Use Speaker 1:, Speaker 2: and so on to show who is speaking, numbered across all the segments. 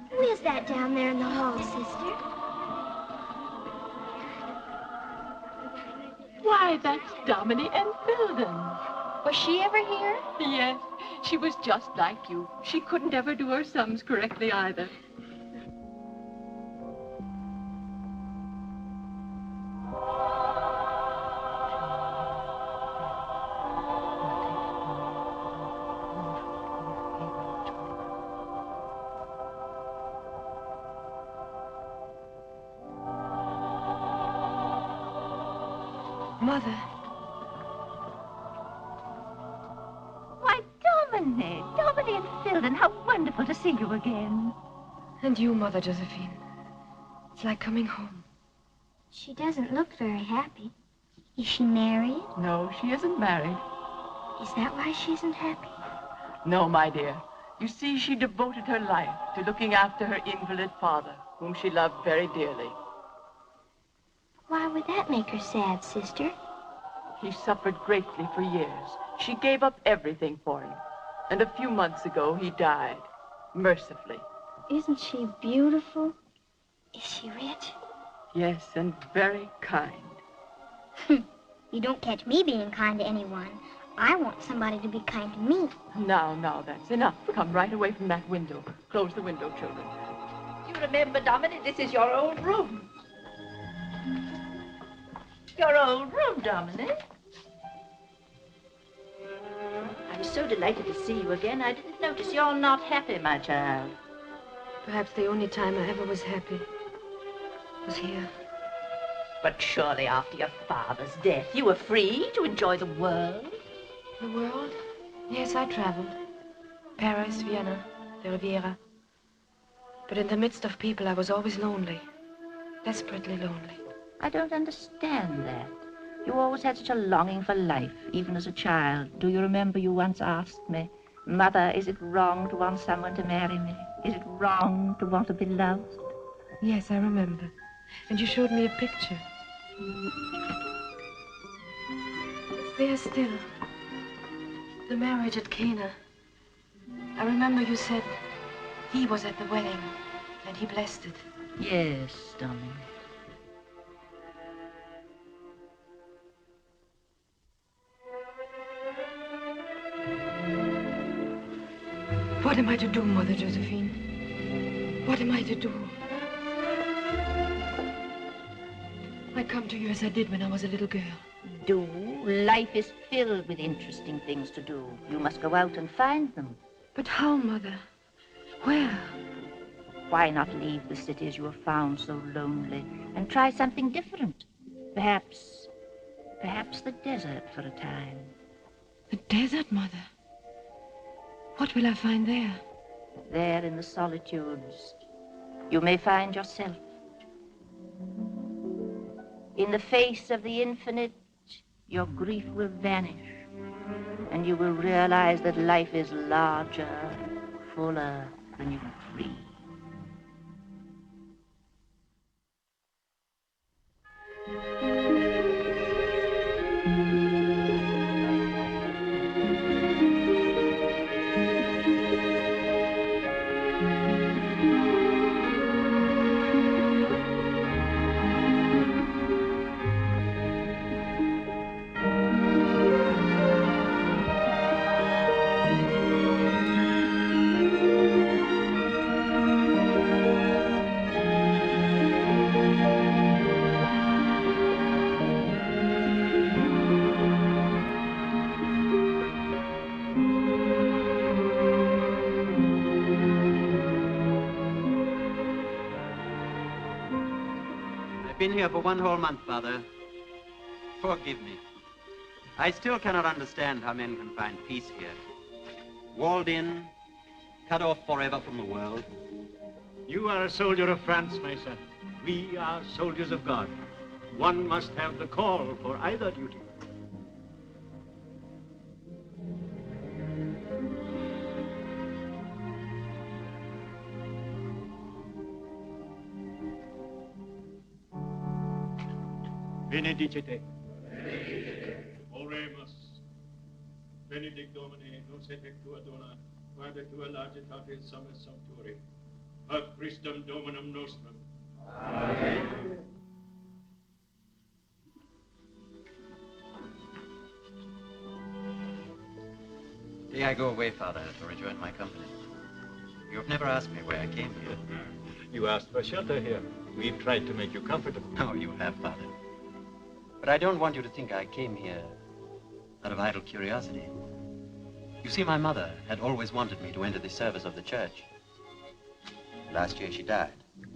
Speaker 1: Who is that down there in the hall, sister?
Speaker 2: Why, that's Domini Enfilden.
Speaker 1: Was she ever here?
Speaker 2: Yes, she was just like you. She couldn't ever do her sums correctly either.
Speaker 3: Mother.
Speaker 4: Why, Domini Enfilden, how wonderful to see you again.
Speaker 3: And you, Mother Josephine. It's like coming home.
Speaker 1: She doesn't look very happy. Is she married?
Speaker 2: No, she isn't married.
Speaker 1: Is that why she isn't happy?
Speaker 2: No, my dear. You see, she devoted her life to looking after her invalid father, whom she loved very dearly.
Speaker 1: Why would that make her sad, sister?
Speaker 2: He suffered greatly for years. She gave up everything for him. And a few months ago, he died, mercifully.
Speaker 1: Isn't she beautiful? Is she rich?
Speaker 2: Yes, and very kind.
Speaker 1: You don't catch me being kind to anyone. I want somebody to be kind to me.
Speaker 2: Now, that's enough. Come right away from that window. Close the window, children.
Speaker 4: You remember, Domini, this is your old room. Your old room, Domini. I'm so delighted to see you again. I didn't notice you're not happy, my child.
Speaker 3: Perhaps the only time I ever was happy was here.
Speaker 4: But surely after your father's death, you were free to enjoy the world.
Speaker 3: The world? Yes, I traveled. Paris, Vienna, the Riviera. But in the midst of people, I was always lonely. Desperately lonely.
Speaker 4: I don't understand that. You always had such a longing for life, even as a child. Do you remember you once asked me, Mother, is it wrong to want someone to marry me? Is it wrong to want to be loved?
Speaker 3: Yes, I remember. And you showed me a picture. It's there still. The marriage at Cana. I remember you said he was at the wedding and he blessed it.
Speaker 4: Yes, Dominic.
Speaker 3: What am I to do, Mother Josephine? What am I to do? I come to you as I did when I was a little girl.
Speaker 4: Do? Life is filled with interesting things to do. You must go out and find them.
Speaker 3: But how, Mother? Where?
Speaker 4: Why not leave the cities you have found so lonely and try something different? Perhaps the desert for a time.
Speaker 3: The desert, Mother? What will I find there?
Speaker 4: There in the solitudes, you may find yourself. In the face of the infinite, your grief will vanish, and you will realize that life is larger, fuller than you can dream.
Speaker 5: I've been here for 1 whole month, Father. Forgive me. I still cannot understand how men can find peace here. Walled in, cut off forever from the world.
Speaker 6: You are a soldier of France, my son. We are soldiers of God. One must have the call for either duty. Benedicite. Oremus. Benedict Domini, nos effectua dona, quae tua largitatis sumus sancturi. Ad Christum Dominum nostrum. Amen.
Speaker 5: Day I go away, Father, to rejoin my company. You have never asked me where I came here.
Speaker 6: You asked for shelter here. We've tried to make you comfortable.
Speaker 5: Oh, you have, Father. But I don't want you to think I came here out of idle curiosity. You see, my mother had always wanted me to enter the service of the church. Last year she died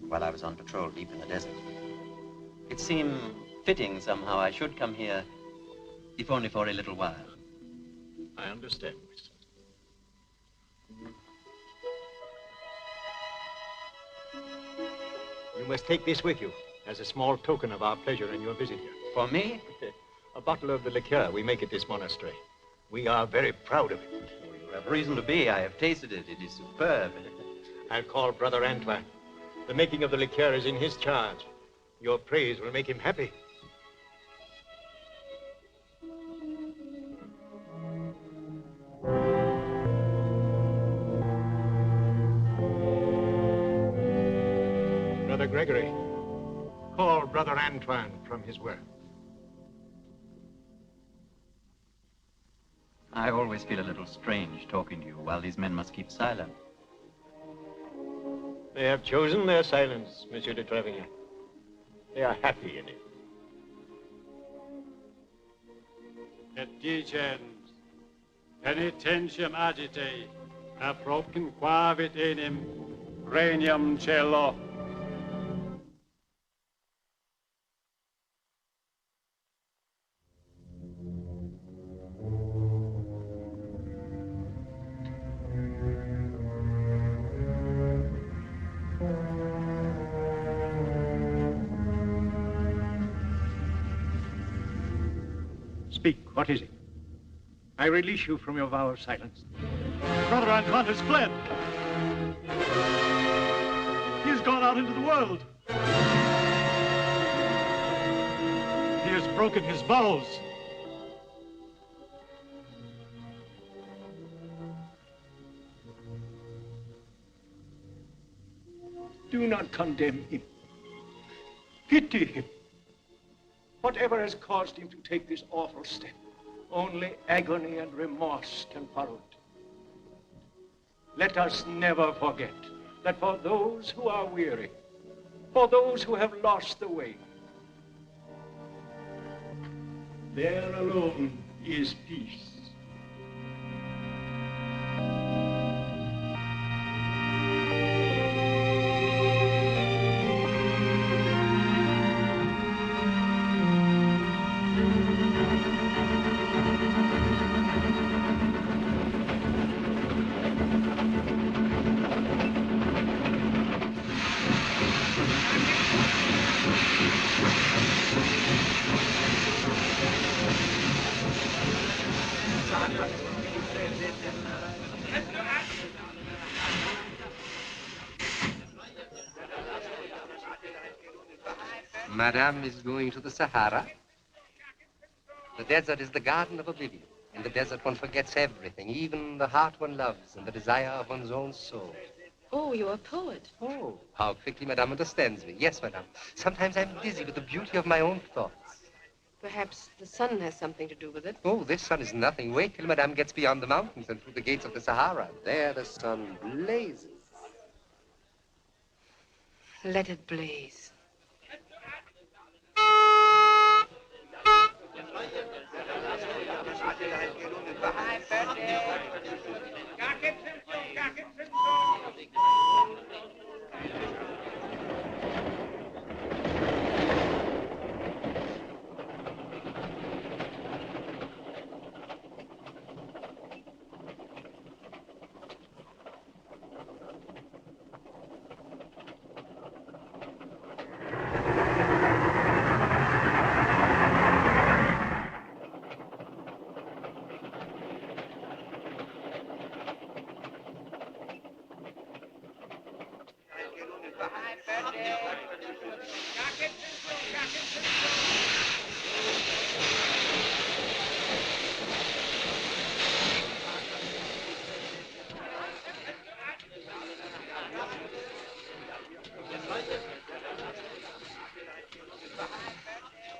Speaker 5: while I was on patrol deep in the desert. It seemed fitting somehow I should come here, if only for a little while.
Speaker 6: I understand, my son. You must take this with you as a small token of our pleasure in your visit here.
Speaker 5: For me?
Speaker 6: A bottle of the liqueur we make at this monastery. We are very proud of it.
Speaker 5: You have reason to be. I have tasted it. It is superb.
Speaker 6: I'll call Brother Antoine. The making of the liqueur is in his charge. Your praise will make him happy. Brother Gregory, call Brother Antoine from his work.
Speaker 5: I always feel a little strange talking to you while these men must keep silent.
Speaker 6: They have chosen their silence, Monsieur de Trevigny. They are happy in it.
Speaker 7: Et dicens, penitentiam agite, apropin quavit enim, regnum celo.
Speaker 6: Speak, what is it? I release you from your vow of silence.
Speaker 7: Brother Antoine has fled. He has gone out into the world. He has broken his vows.
Speaker 6: Do not condemn him. Pity him. Whatever has caused him to take this awful step, only agony and remorse can follow it. Let us never forget that for those who are weary, for those who have lost the way, there alone is peace.
Speaker 8: Madame is going to the Sahara. The desert is the garden of oblivion. In the desert one forgets everything, even the heart one loves and the desire of one's own soul.
Speaker 3: Oh, you're a poet.
Speaker 8: Oh, how quickly Madame understands me. Yes, Madame. Sometimes I'm dizzy with the beauty of my own thoughts.
Speaker 3: Perhaps the sun has something to do with it.
Speaker 8: Oh, this sun is nothing. Wait till Madame gets beyond the mountains and through the gates of the Sahara. There the sun blazes.
Speaker 3: Let it blaze.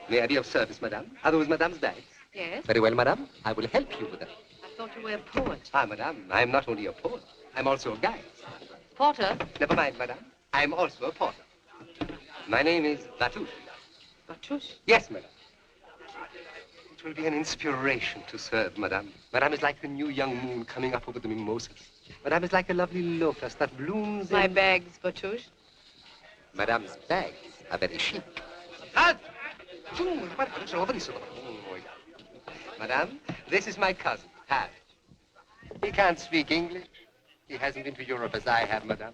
Speaker 8: May I be of service, madame? Are those madame's bags?
Speaker 3: Yes?
Speaker 8: Very well, madame. I will help you with them.
Speaker 3: I thought you were a poet.
Speaker 8: Ah, madame, I am not only a poet. I'm also a guide.
Speaker 3: Porter?
Speaker 8: Never mind, madame. I'm also a porter. My name is Batouche.
Speaker 3: Batouche?
Speaker 8: Yes, madame. It will be an inspiration to serve, madame. Madame is like the new young moon coming up over the mimosas. Madame is like a lovely lotus that blooms
Speaker 3: My
Speaker 8: in...
Speaker 3: bags, Batouche.
Speaker 8: Madame's bags are very chic. Madame, this is my cousin, Harry. He can't speak English. He hasn't been to Europe as I have, madame.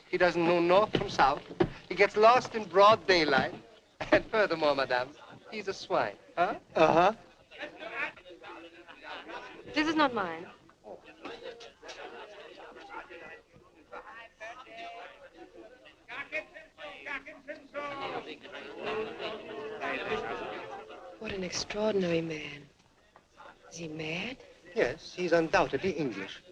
Speaker 8: He doesn't know north from south. He gets lost in broad daylight. And furthermore, madame, he's a swine. Huh? Uh-huh.
Speaker 3: This is not mine. What an extraordinary man. Is he mad?
Speaker 8: Yes, he's undoubtedly English.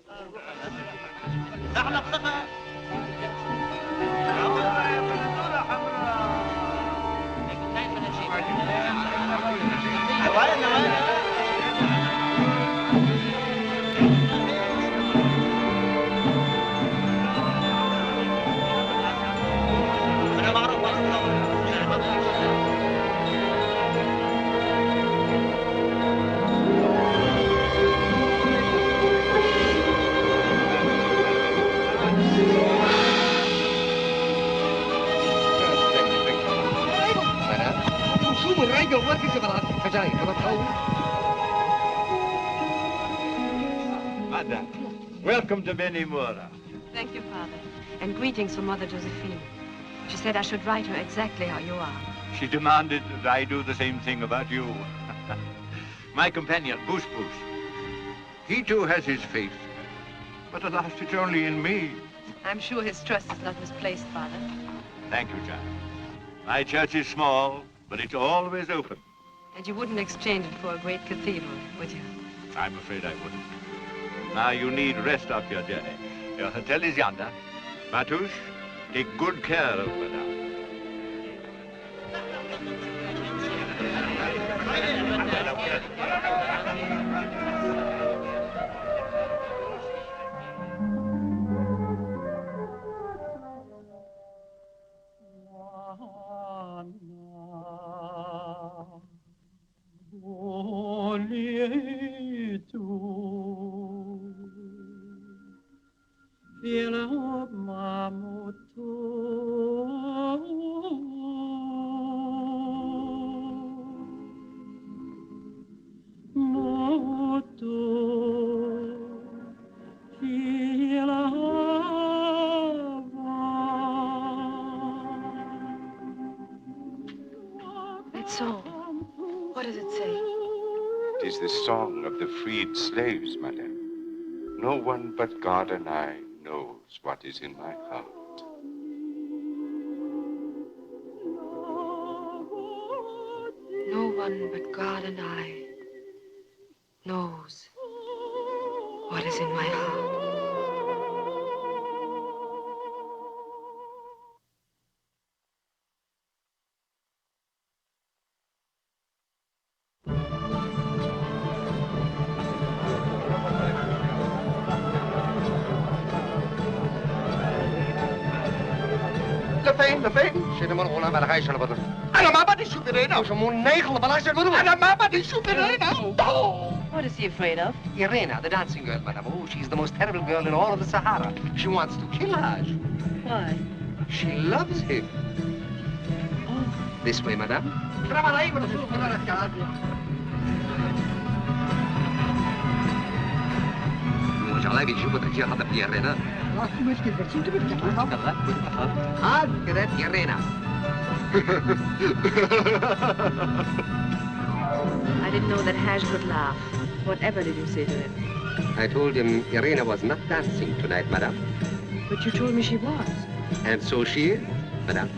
Speaker 6: Madam, welcome to Benimora.
Speaker 3: Thank you, Father. And greetings from Mother Josephine. She said I should write her exactly how you are.
Speaker 6: She demanded that I do the same thing about you. My companion, Push Push. He too has his faith. But alas, it's only in me.
Speaker 3: I'm sure his trust is not misplaced, Father.
Speaker 6: Thank you, child. My church is small, but it's always open.
Speaker 3: And you wouldn't exchange it for a great cathedral, would you?
Speaker 6: I'm afraid I wouldn't. Now you need rest off your journey. Your hotel is yonder. Batouche, take good care of Madame.
Speaker 3: That song, what does it say?
Speaker 9: It is the song of the freed slaves, madame. No one but God and I knows what is in my heart.
Speaker 3: No one but God and I knows what is in my heart.
Speaker 8: لفين؟ شنو من غلام على هاي شنو بدر؟
Speaker 10: أنا ما بدي شو برينا.
Speaker 8: وش مو نيخل بلا شنو بدر؟
Speaker 10: أنا ما بدي شو برينا.
Speaker 3: What is he afraid of?
Speaker 8: Irena, the dancing girl, madame. Oh, she's the most terrible girl in all of the Sahara. She wants to kill Argel.
Speaker 3: Why?
Speaker 8: She loves him. Oh. This way, madame. وجعلها بيجيبوا تركيا هذا في إيرينا. كده إيرينا.
Speaker 3: I didn't know that Haj could laugh. Whatever did you say to him?
Speaker 8: I told him Irena was not dancing tonight, madame.
Speaker 3: But you told me she was.
Speaker 8: And so she is, madame.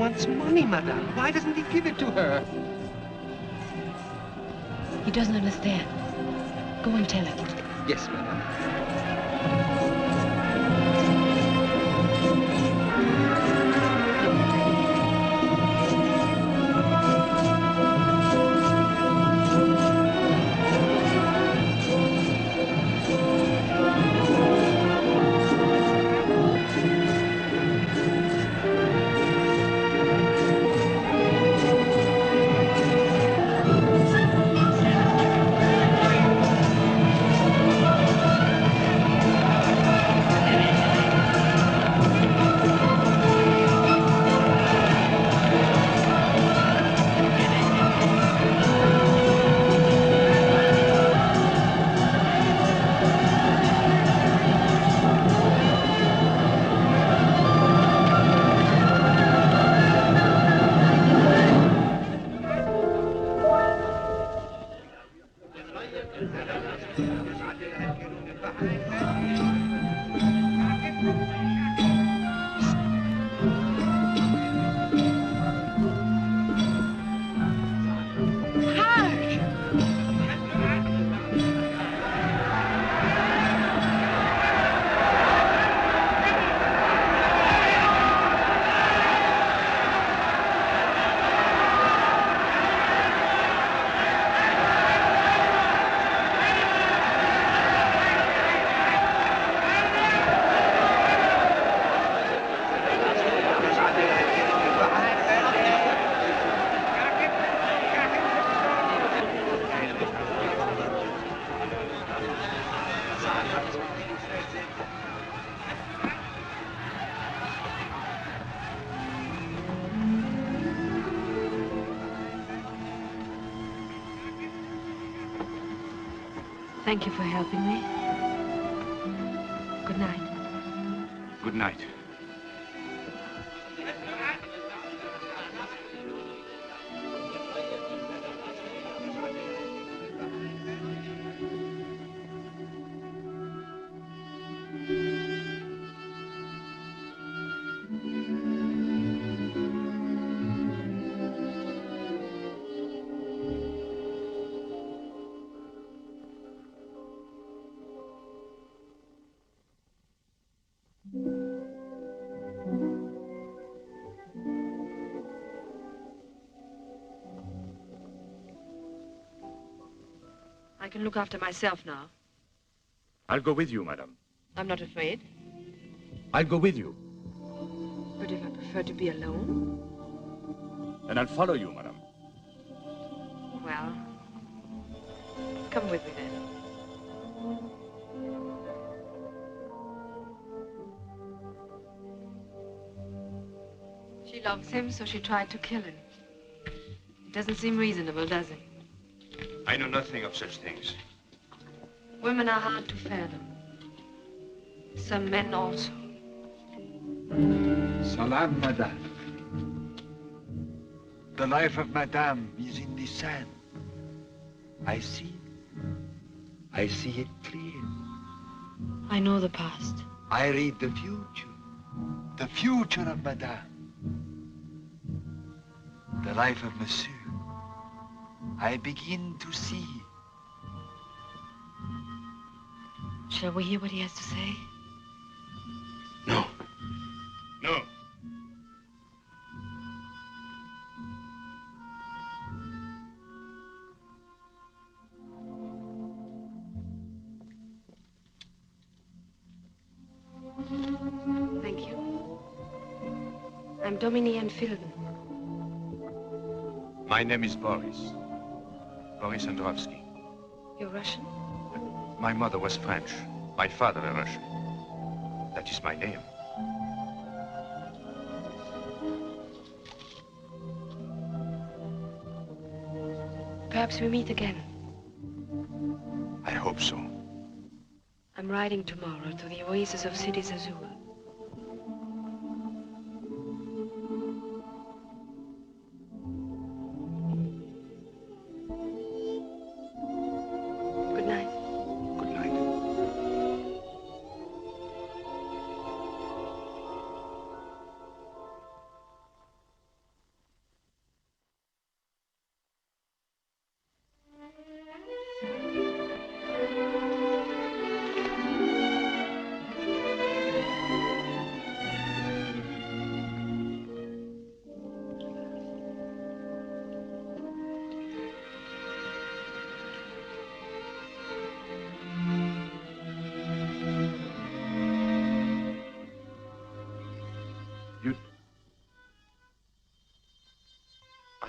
Speaker 8: wants money, madame. Why doesn't he give it to her?
Speaker 3: He doesn't understand. Go and tell him.
Speaker 8: Yes, madame.
Speaker 3: Thank you for helping me. Good night.
Speaker 9: Good night.
Speaker 3: I can look after myself now.
Speaker 7: I'll go with you, madam.
Speaker 3: I'm not afraid.
Speaker 7: I'll go with you.
Speaker 3: But if I prefer to be alone?
Speaker 7: And I'll follow you, madam.
Speaker 3: Well, come with me then. She loves him, so she tried to kill him. It doesn't seem reasonable, does it?
Speaker 9: I know nothing of such things.
Speaker 3: Women are hard to fathom. Some men also.
Speaker 11: Salam, madame. The life of madame is in the sand. I see it clear.
Speaker 3: I know the past.
Speaker 11: I read the future of madame. The life of monsieur. I begin to see.
Speaker 3: Shall we hear what he has to say?
Speaker 9: No. No.
Speaker 3: Thank you. I'm Domini Enfilden.
Speaker 9: My name is Boris. Boris Androvski.
Speaker 3: You're Russian?
Speaker 9: My mother was French. My father a Russian. That is my name.
Speaker 3: Perhaps we meet again.
Speaker 9: I hope so.
Speaker 3: I'm riding tomorrow to the oasis of Cities Azul. Good night.
Speaker 9: Good night.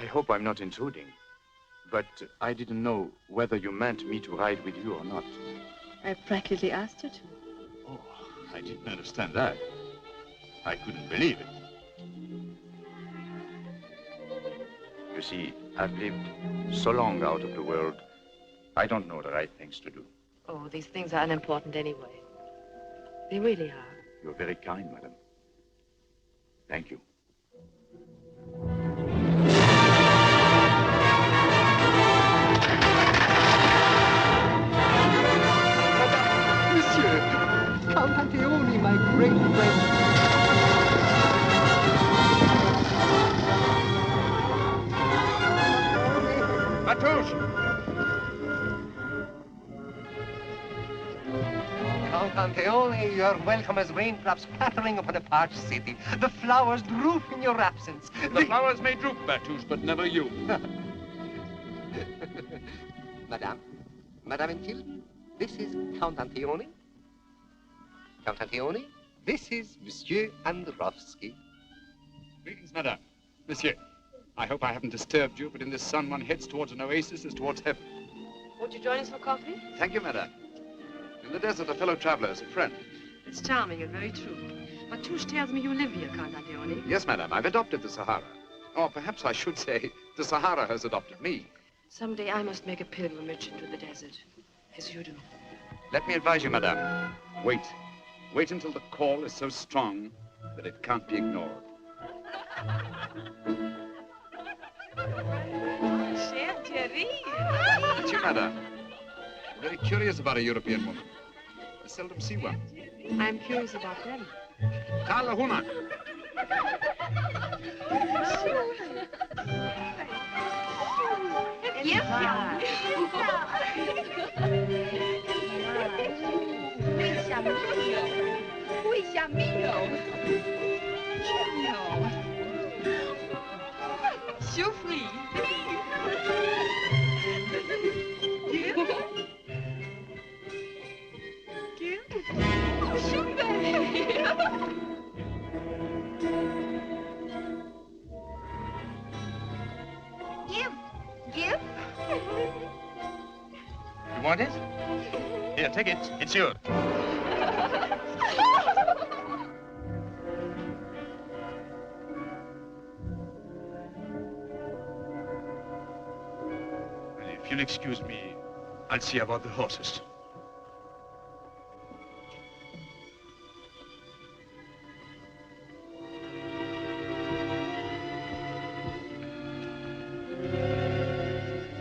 Speaker 7: I hope I'm not intruding, but I didn't know whether you meant me to ride with you or not.
Speaker 3: I practically asked you to.
Speaker 7: Oh, I didn't understand that. I couldn't believe it. You see, I've lived so long out of the world, I don't know the right things to do.
Speaker 3: Oh, these things are unimportant anyway. They really are.
Speaker 7: You're very kind, madam. Thank you.
Speaker 8: Monsieur, Count Anteoni, my great friend.
Speaker 11: Matouche!
Speaker 8: Count Anteoni, your welcome as raindrops pattering upon a parched city. The flowers droop in your absence.
Speaker 11: The flowers may droop, Matouche, but never you.
Speaker 8: Madame Enfilden, this is Count Anteoni. Count Anteoni, this is Monsieur Androvski.
Speaker 12: Greetings, madame. Monsieur, I hope I haven't disturbed you, but in this sun one heads towards an oasis as towards heaven.
Speaker 3: Won't you join us for coffee?
Speaker 12: Thank you, madame. In the desert, a fellow traveler is a friend.
Speaker 3: It's charming and very true. Matouche tells me you live here, Count Anteoni.
Speaker 12: Yes, madame, I've adopted the Sahara. Or perhaps I should say, the Sahara has adopted me.
Speaker 3: Someday I must make a pilgrimage into the desert, as you do.
Speaker 12: Let me advise you, madame. Wait. Wait until the call is so strong that it can't be ignored.
Speaker 3: Cher Thierry!
Speaker 12: It's you, madame. I'm very curious about a European woman. I seldom see one.
Speaker 3: I'm curious about them.
Speaker 12: Carla Hunak.
Speaker 3: Souffri.
Speaker 1: Give.
Speaker 7: You want it? Here, take it. It's yours.
Speaker 12: If you'll excuse me, I'll see about the horses.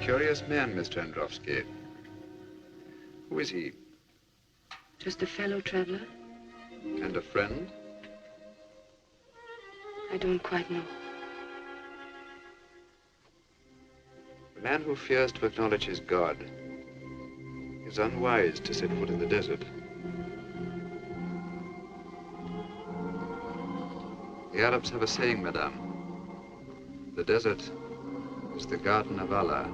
Speaker 12: Curious man, Mr. Androvski. Who is he?
Speaker 3: Just a fellow traveler?
Speaker 12: And a friend?
Speaker 3: I don't quite know.
Speaker 12: A man who fears to acknowledge his God is unwise to set foot in the desert. The Arabs have a saying, madame. The desert is the Garden of Allah.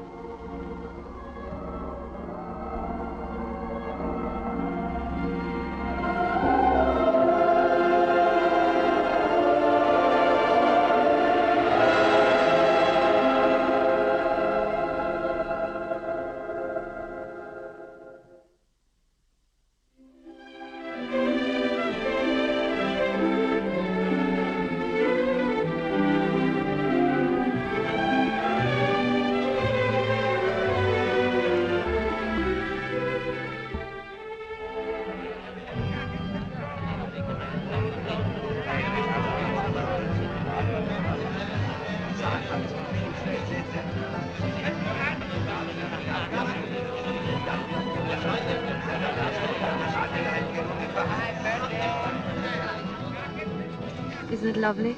Speaker 3: Isn't it lovely?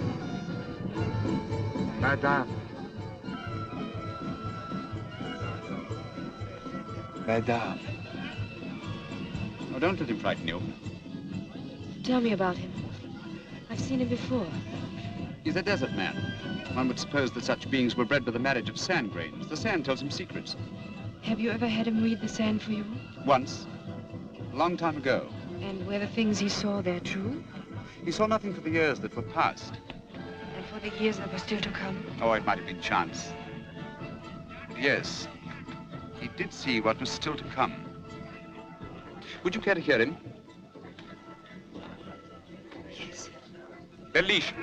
Speaker 11: Madame. Madame.
Speaker 12: Oh, don't let him frighten you.
Speaker 3: Tell me about him. I've seen him before.
Speaker 12: He's a desert man. One would suppose that such beings were bred by the marriage of sand grains. The sand tells him secrets.
Speaker 3: Have you ever had him read the sand for you?
Speaker 12: Once. A long time ago.
Speaker 3: And were the things he saw there true?
Speaker 12: He saw nothing for the years that were past.
Speaker 3: And for the years that were still to come?
Speaker 12: Oh, it might have been chance. Yes. He did see what was still to come. Would you care to hear him?
Speaker 3: Yes.
Speaker 12: Belish.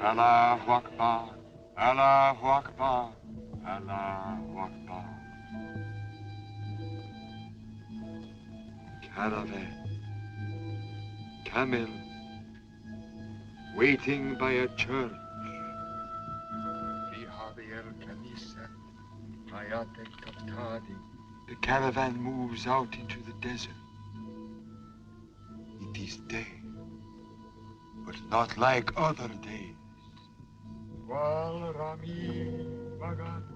Speaker 9: Allahu Akbar, Allahu Akbar, Allahu Akbar. Caravan, camel, waiting by a church. The caravan moves out into the desert. It is day, but not like other days.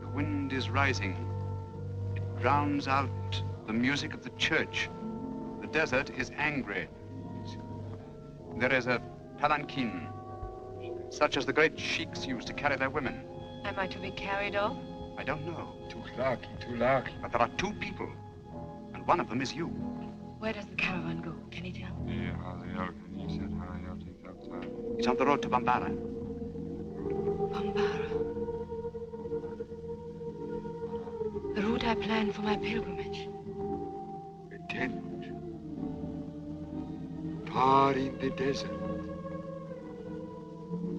Speaker 12: The wind is rising. It drowns out the music of the church. The desert is angry. There is a palanquin, such as the great sheiks use to carry their women.
Speaker 3: Am I to be carried off?
Speaker 12: I don't know.
Speaker 9: Too lucky.
Speaker 12: But there are two people, and one of them is you.
Speaker 3: Where does the caravan go? Can you tell?
Speaker 12: It's on the road to Bambara.
Speaker 3: Bambara. The route I planned for my pilgrimage.
Speaker 9: A tent. Far in the desert.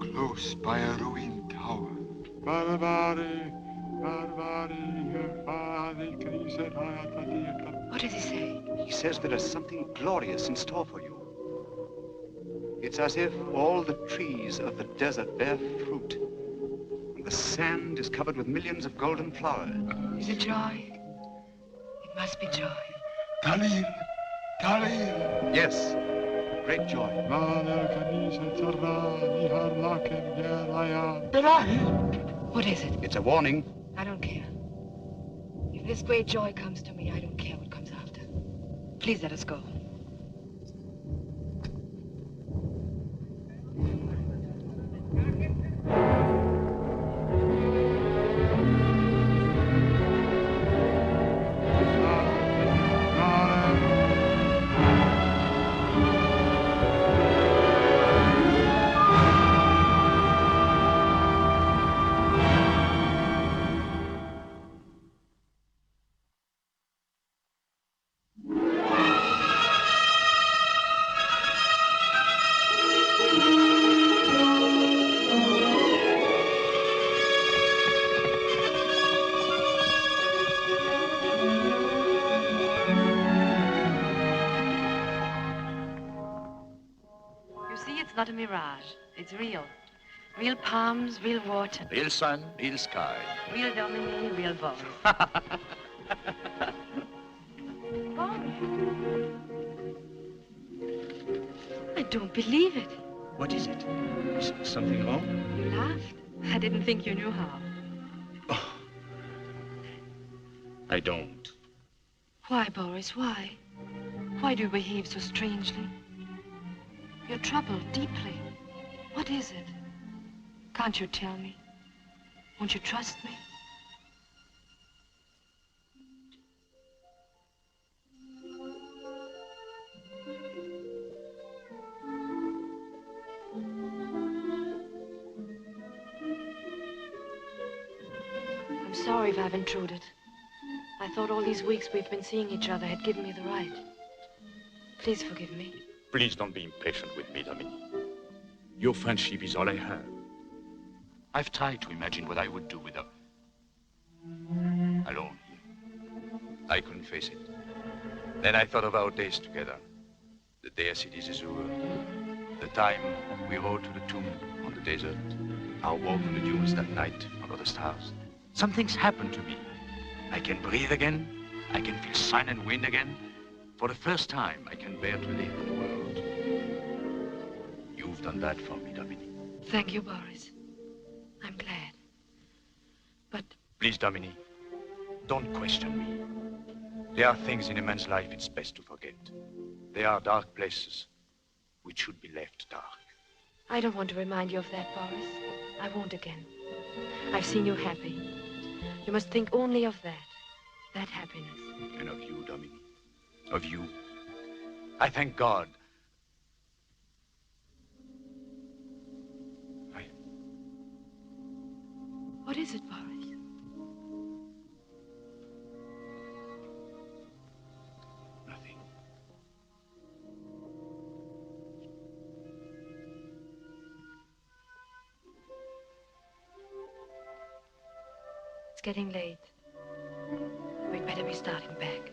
Speaker 9: Close by a ruined tower.
Speaker 3: What does he say?
Speaker 12: He says there is something glorious in store for you. It's as if all the trees of the desert bear fruit, and the sand is covered with millions of golden flowers.
Speaker 3: Is it joy? It must be joy.
Speaker 9: Talil!
Speaker 12: Yes, great joy.
Speaker 3: What is it?
Speaker 12: It's a warning.
Speaker 3: I don't care. If this great joy comes to me, I don't care what comes after. Please let us go. Not a mirage. It's real. Real palms, real water.
Speaker 11: Real sun, real sky.
Speaker 3: Real Domini, real votes. I don't believe it.
Speaker 6: What is it? Is something wrong?
Speaker 3: You laughed. I didn't think you knew how.
Speaker 6: Oh. I don't.
Speaker 3: Why, Boris, why? Why do you behave so strangely? You're troubled deeply. What is it? Can't you tell me? Won't you trust me? I'm sorry if I've intruded. I thought all these weeks we've been seeing each other had given me the right. Please forgive me.
Speaker 11: Please don't be impatient with me, Domini. Your friendship is all I have. I've tried to imagine what I would do with her. Alone here. I couldn't face it. Then I thought of our days together. The day at City Zezur. The time we rode to the tomb on the desert. Our walk on the dunes that night under the stars. Something's happened to me. I can breathe again. I can feel sun and wind again. For the first time, I can bear to live in the world. You've done that for me, Domini.
Speaker 3: Thank you, Boris. I'm glad. But...
Speaker 11: Please, Domini, don't question me. There are things in a man's life it's best to forget. There are dark places which should be left dark.
Speaker 3: I don't want to remind you of that, Boris. I won't again. I've seen you happy. You must think only of that happiness.
Speaker 11: And of you, Domini. Of you. I thank God.
Speaker 3: What is it, Boris? It's getting late. We'd better be starting back.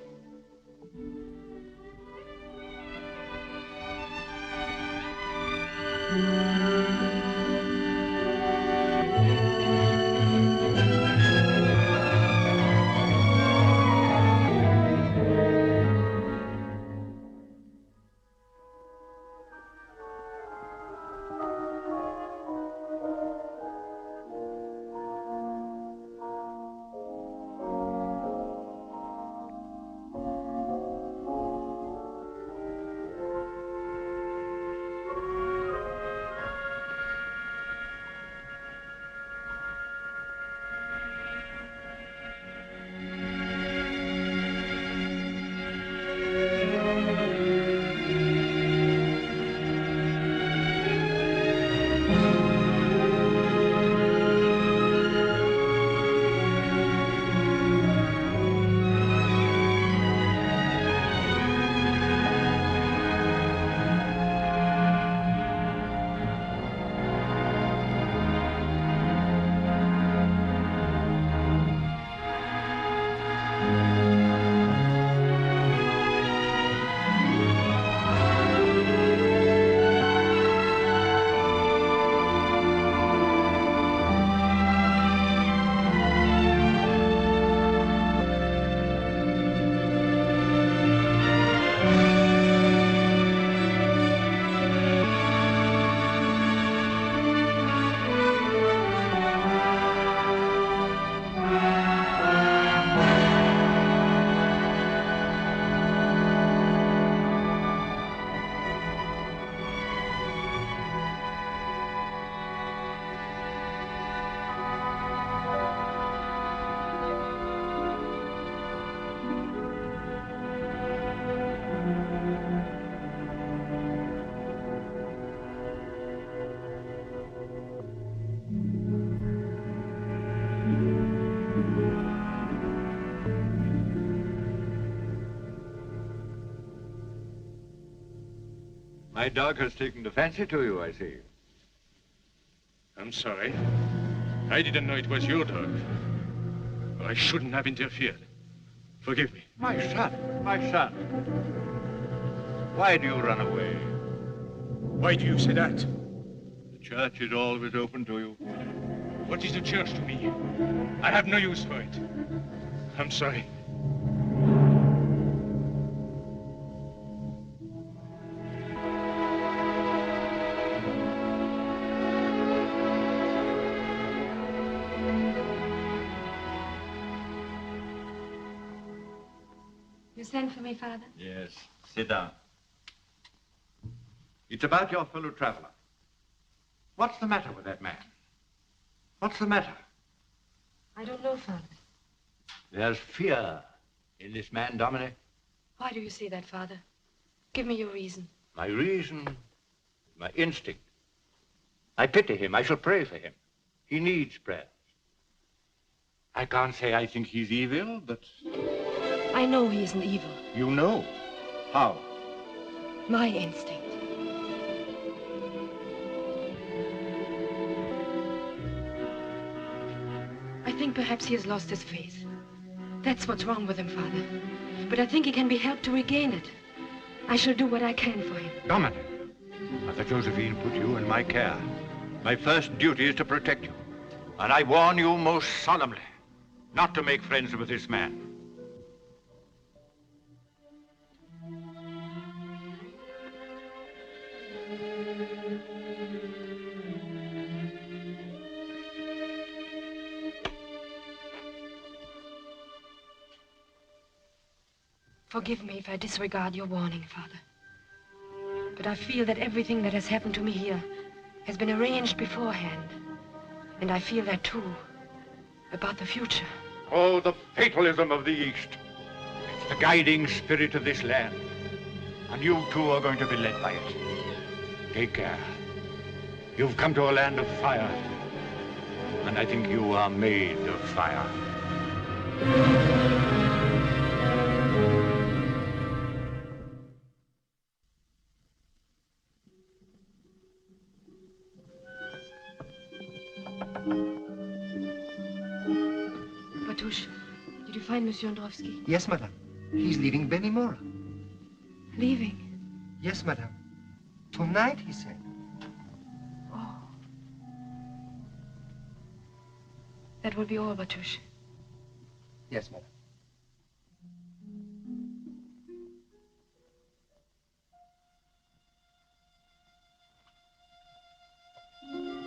Speaker 13: My dog has taken a fancy to you, I see.
Speaker 14: I'm sorry. I didn't know it was your dog. I shouldn't have interfered. Forgive me.
Speaker 13: My son, my son. Why do you run away?
Speaker 14: Why do you say that?
Speaker 13: The church is always open to you.
Speaker 14: What is the church to me? I have no use for it. I'm sorry.
Speaker 3: You sent for me, Father?
Speaker 13: Yes, sit down. It's about your fellow traveler. What's the matter with that man? What's the matter?
Speaker 3: I don't know, Father.
Speaker 13: There's fear in this man, Domini.
Speaker 3: Why do you say that, Father? Give me your reason.
Speaker 13: My reason, my instinct. I pity him. I shall pray for him. He needs prayers. I can't say I think he's evil, but...
Speaker 3: I know he isn't evil.
Speaker 13: You know? How?
Speaker 3: My instinct. I think perhaps he has lost his faith. That's what's wrong with him, Father. But I think he can be helped to regain it. I shall do what I can for him.
Speaker 13: Dominic, Mother Josephine put you in my care. My first duty is to protect you. And I warn you most solemnly not to make friends with this man.
Speaker 3: Forgive me if I disregard your warning, Father. But I feel that everything that has happened to me here has been arranged beforehand. And I feel that, too, about the future.
Speaker 13: Oh, the fatalism of the East. It's the guiding spirit of this land. And you, too, are going to be led by it. Take care. You've come to a land of fire. And I think you are made of fire.
Speaker 3: find Monsieur Androvski?
Speaker 8: Yes, madame. He's leaving Benimora.
Speaker 3: Leaving?
Speaker 8: Yes, madame. Tonight, he said.
Speaker 3: Oh. That will be all, Batouche.
Speaker 8: Yes, madame.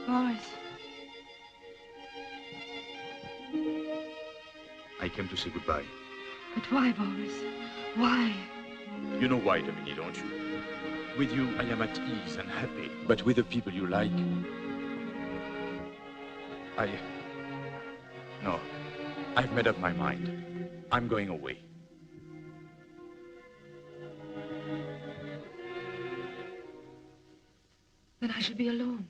Speaker 3: Boris.
Speaker 11: I came to say goodbye.
Speaker 3: But why, Boris? Why?
Speaker 14: You know why, Domini, don't you? With you, I am at ease and happy. But with the people you like... No. I've made up my mind. I'm going away.
Speaker 3: Then I shall be alone.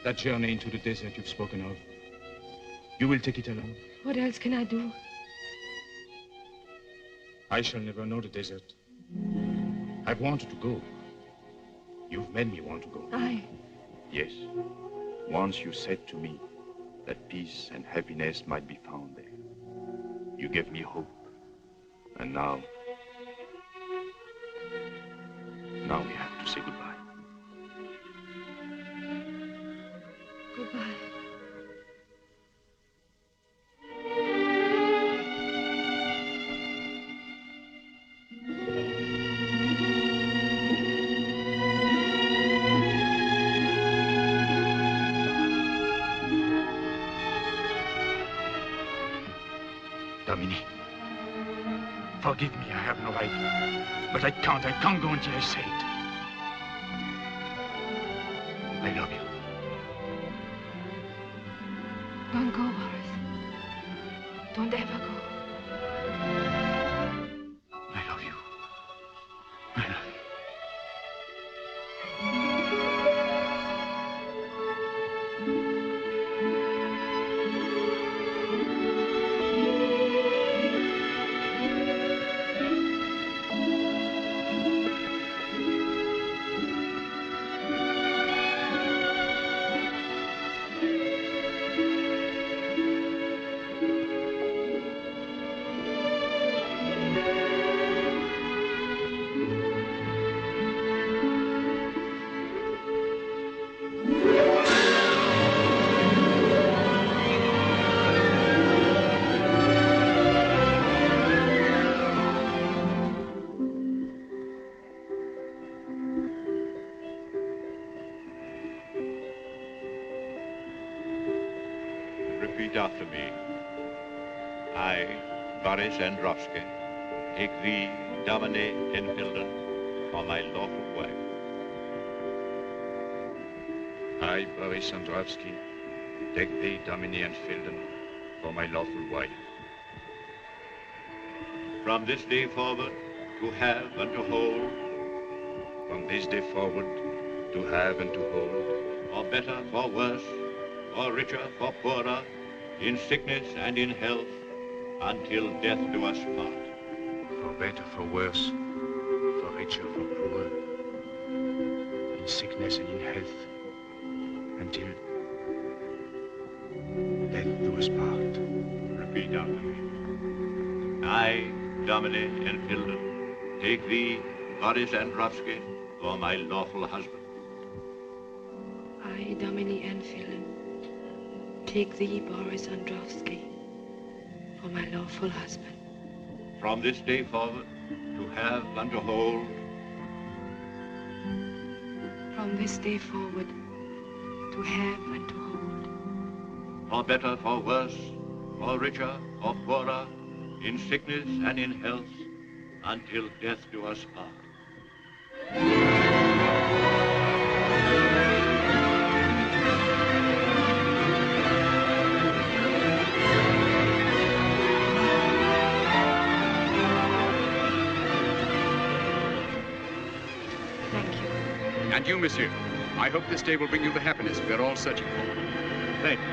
Speaker 14: That journey into the desert you've spoken of, you will take it alone.
Speaker 3: What else can I do?
Speaker 14: I shall never know the desert. I've wanted to go. You've made me want to go.
Speaker 11: Yes. Once you said to me that peace and happiness might be found there. You gave me hope. And now we have to say goodbye.
Speaker 3: Goodbye.
Speaker 14: Domini, forgive me, I have no right. But I can't go until I say it. I love you.
Speaker 3: Don't go, Boris. Don't ever go.
Speaker 14: I love you. I love you.
Speaker 9: Repeat after me. I, Boris Androvski, take thee, Domini Enfilden, for my lawful wife.
Speaker 11: I, Boris Androvski, take thee, Domini Enfilden, for my lawful wife.
Speaker 9: From this day forward, to have and to hold.
Speaker 11: From this day forward, to have and to hold.
Speaker 9: For better, for worse, for richer, for poorer, in sickness and in health, until death do us part.
Speaker 11: For better, for worse, for richer, for poorer, in sickness and in health, until death do us part.
Speaker 9: Repeat after me. I, Domini Enfilden, take thee, Boris Androvski, for my lawful husband.
Speaker 3: I, Domini Enfilden, take thee, Boris Androvski, for my lawful husband.
Speaker 9: From this day forward, to have and to hold.
Speaker 3: From this day forward, to have and to hold.
Speaker 9: For better, for worse, for richer, for poorer, in sickness and in health, until death do us part.
Speaker 12: And you, monsieur, I hope this day will bring you the happiness we're all searching for. Thank you.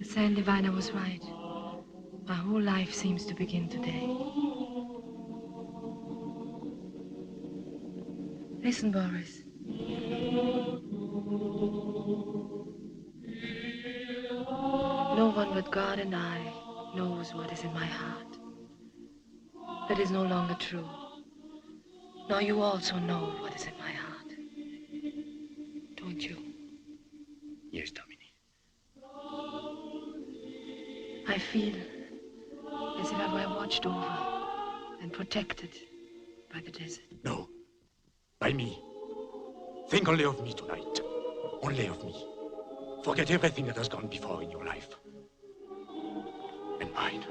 Speaker 3: The sand diviner was right. My whole life seems to begin today. Listen, Boris. No one but God and I knows what is in my heart. That is no longer true. Now you also know what is in my heart. Don't you?
Speaker 13: Yes, Domini.
Speaker 3: I feel as if I were watched over and protected by the desert.
Speaker 13: No. By me. Think only of me tonight. Only of me. Forget everything that has gone before in your life. And mine.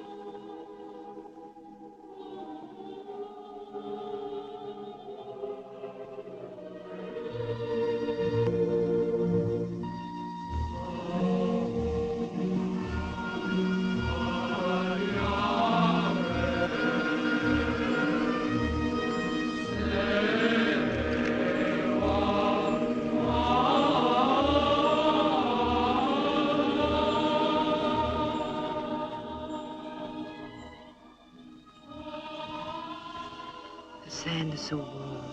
Speaker 3: The sand is so warm,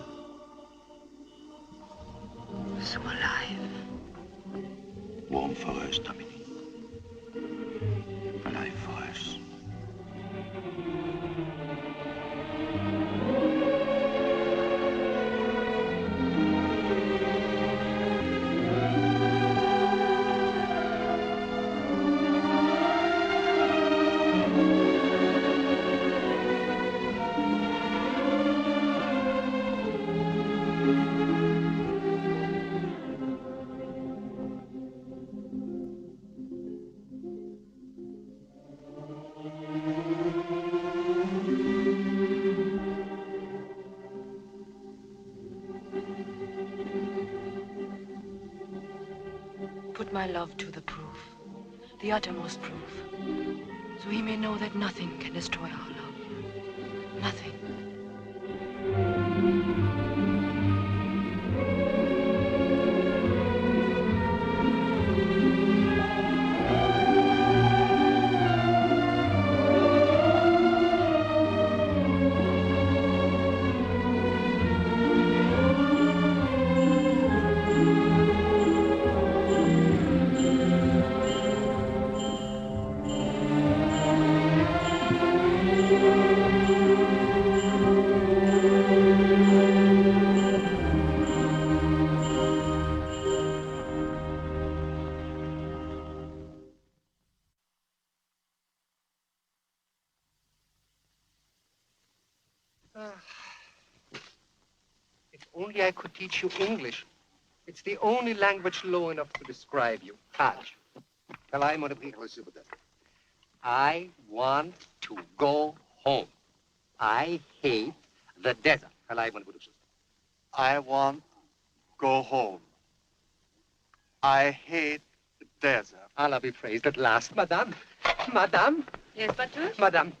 Speaker 3: so alive.
Speaker 11: Warm for us, Domini. Alive for us.
Speaker 3: Put my love to the proof, the uttermost proof, so he may know that nothing can destroy our love. Nothing.
Speaker 8: If only I could teach you English. It's the only language low enough to describe you. Haj. I want to go home. I hate the desert.
Speaker 15: I want go home. I hate the desert.
Speaker 8: Allah be praised at last, Madame. Madame.
Speaker 3: Yes, Batush?
Speaker 8: Madame.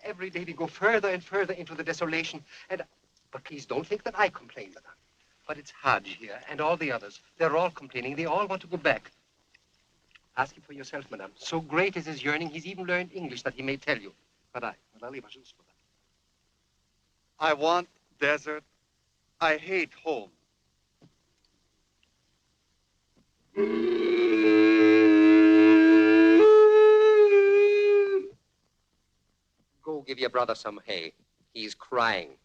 Speaker 8: Every day we go further and further into the desolation. But please don't think that I complain, Madame. But it's Haj here and all the others. They're all complaining. They all want to go back. Ask him for yourself, Madame. So great is his yearning, he's even learned English that he may tell you.
Speaker 15: I want desert. I hate home.
Speaker 8: Go give your brother some hay. He's crying.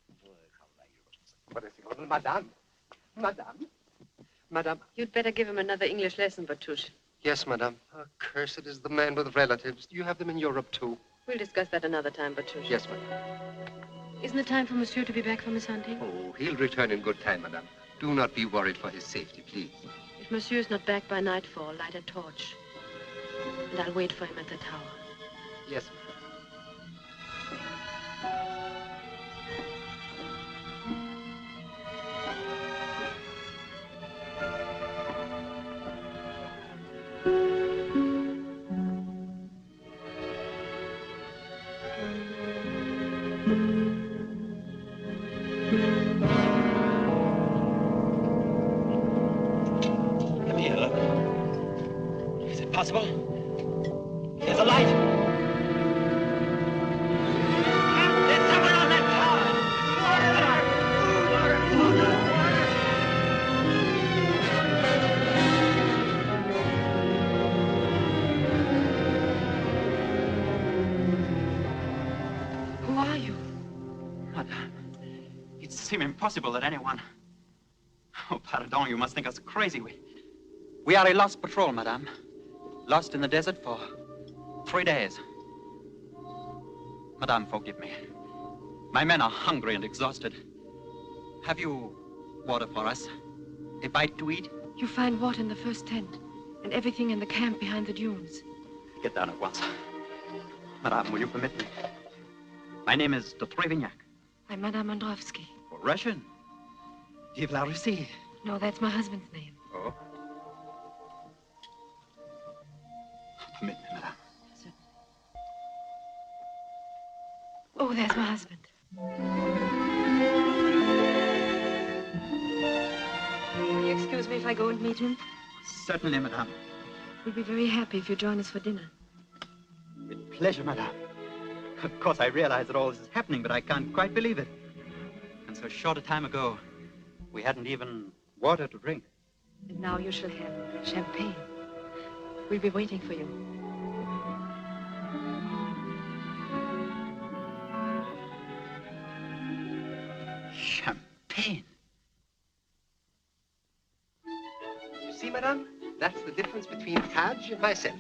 Speaker 8: Madame. Madame. Madame.
Speaker 3: You'd better give him another English lesson, Batush.
Speaker 8: Yes, Madame. Cursed is the man with relatives. You have them in Europe, too.
Speaker 3: We'll discuss that another time, Batush.
Speaker 8: Yes, Madame.
Speaker 3: Isn't it time for Monsieur to be back from his hunting?
Speaker 8: Oh, he'll return in good time, Madame. Do not be worried for his safety, please.
Speaker 3: If Monsieur's not back by nightfall, light a torch. And I'll wait for him at the tower.
Speaker 8: Yes, Madame.
Speaker 5: Come here, look. Is it possible? There's a light. There's someone on that
Speaker 3: tower. Who are you?
Speaker 5: Madame, it seems impossible that anyone... Oh, pardon, you must think us crazy. We are a lost patrol, madame. Lost in the desert for 3 days. Madame, forgive me. My men are hungry and exhausted. Have you water for us? A bite to eat?
Speaker 3: You find water in the first tent, and everything in the camp behind the dunes.
Speaker 5: Get down at once. Madame, will you permit me? My name is de Trevignac.
Speaker 3: I'm Madame Androvski.
Speaker 5: Russian? Vive la Russie.
Speaker 3: No, that's my husband's name.
Speaker 5: Oh? Permit me, madame.
Speaker 3: Oh, there's my husband. Will you excuse me if I go and meet him?
Speaker 5: Certainly, madame.
Speaker 3: We'll be very happy if you join us for dinner.
Speaker 5: With pleasure, madame. Of course, I realize that all this is happening, but I can't quite believe it. And so short a time ago, we hadn't even water to drink.
Speaker 3: And now you shall have champagne. We'll be waiting for you.
Speaker 5: Champagne?
Speaker 8: You see, madame, that's the difference between Taj and myself.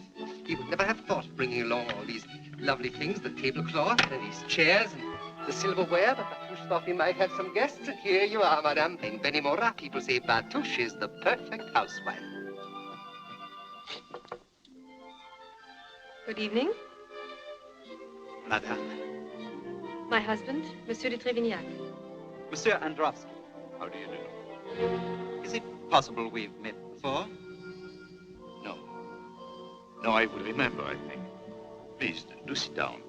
Speaker 8: He would never have thought of bringing along all these lovely things, the tablecloth and these chairs and the silverware, but Batouche thought we might have some guests, and here you are, madame. In Benimora, people say Batouche is the perfect housewife.
Speaker 3: Good evening.
Speaker 5: Madame.
Speaker 3: My husband, Monsieur de Trevignac.
Speaker 5: Monsieur Androvski.
Speaker 7: How do you do?
Speaker 5: Is it possible we've met before?
Speaker 7: No. No, I will remember, I think. Please, do sit down.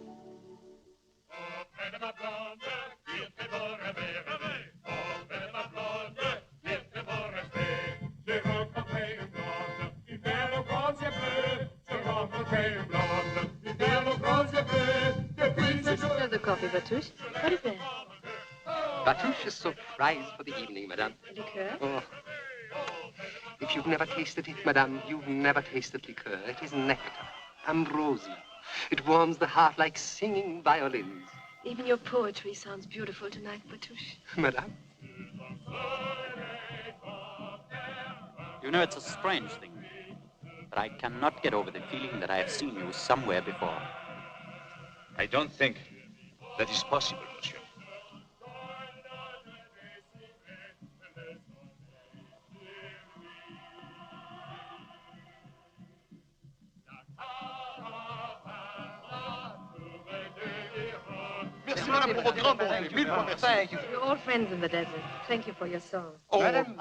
Speaker 3: The coffee, Batouche. What is that?
Speaker 8: Batouche is so prized for the evening, madame.
Speaker 3: Liqueur?
Speaker 8: Oh. If you've never tasted it, madame, you've never tasted liqueur. It is nectar, ambrosia. It warms the heart like singing violins.
Speaker 3: Even your poetry sounds beautiful tonight, Batouche.
Speaker 8: Madame?
Speaker 5: You know, it's a strange thing, but I cannot get over the feeling that I have seen you somewhere before.
Speaker 7: I don't think that is possible, monsieur.
Speaker 10: Merci, madame, pour votre grand bonheur. Mille fois merci.
Speaker 3: Thank you. We're all friends in the desert. Thank you for your song.
Speaker 10: Oh,
Speaker 8: madame,